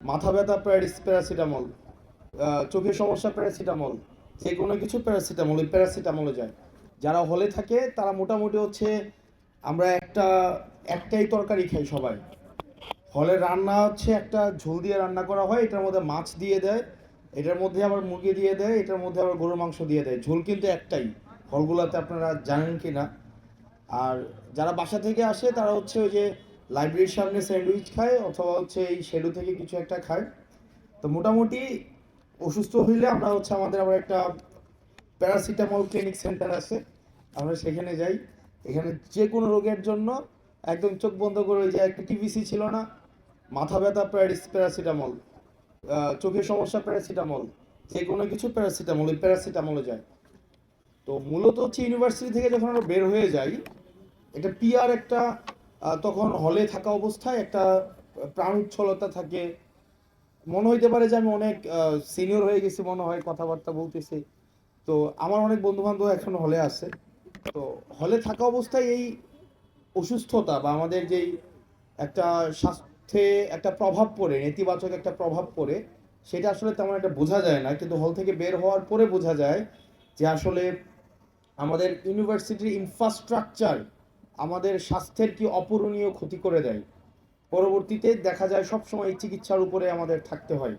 মাথা ব্যথা প্যারাসিটামল, চোখের সমস্যা প্যারাসিটামল, যে কোনো কিছু প্যারাসিটামল, ওই প্যারাসিটামলে যায়। যারা হলে থাকে তারা মোটামুটি হচ্ছে আমরা একটাই তরকারি খাই সবাই। হলে রান্না হচ্ছে একটা ঝোল দিয়ে রান্না করা হয়, এটার মধ্যে মাছ দিয়ে দেয়, এটার মধ্যে আবার মুরগি দিয়ে দেয়, এটার মধ্যে আবার গরুর মাংস দিয়ে দেয়। ঝোল কিন্তু একটাই। হলগুলোতে আপনারা জানেন কি না। আর যারা বাসা থেকে আসে তারা হচ্ছে ওই যে লাইব্রেরির সামনে স্যান্ডউইচ খায় অথবা হচ্ছে এই শেডু থেকে কিছু একটা খায়। তো মোটামুটি অসুস্থ হইলে আমরা হচ্ছে আমাদের আবার একটা প্যারাসিটামল ক্লিনিক সেন্টার আছে, আমরা সেখানে যাই। এখানে যে কোনো রোগের জন্য একদম চোখ বন্ধ করে, ওই যে একটা টিভিসি ছিল না, মাথা ব্যথা প্যারাসিটামল, চোখের সমস্যা প্যারাসিটামল, যে কোনো কিছু প্যারাসিটামল, ওই প্যারাসিটামলে যায়। তো মূলত হচ্ছে ইউনিভার্সিটি থেকে যখন আমরা বের হয়ে যাই, এটা পিয়ার একটা তখন হলে থাকা অবস্থায় একটা প্রাণ উচ্ছলতা থাকে। মনে হইতে পারে যে আমি অনেক সিনিয়র হয়ে গেছি, মনে হয় কথাবার্তা বলতেছি। তো আমার অনেক বন্ধু বান্ধব এখন হলে আছে। তো হলে থাকা অবস্থায় এই অসুস্থতা বা আমাদের যেই একটা স্বাস্থ্যে একটা প্রভাব পড়ে, নেতিবাচক একটা প্রভাব পড়ে, সেটা আসলে তেমন একটা বোঝা যায় না, কিন্তু হল থেকে বের হওয়ার পরে বোঝা যায় যে আসলে আমাদের ইউনিভার্সিটির ইনফ্রাস্ট্রাকচার আমাদের স্বাস্থ্যের কি অপূরণীয় ক্ষতি করে দেয়। পরবর্তীতে দেখা যায় সবসময় এই চিকিৎসার উপরে আমাদের থাকতে হয়।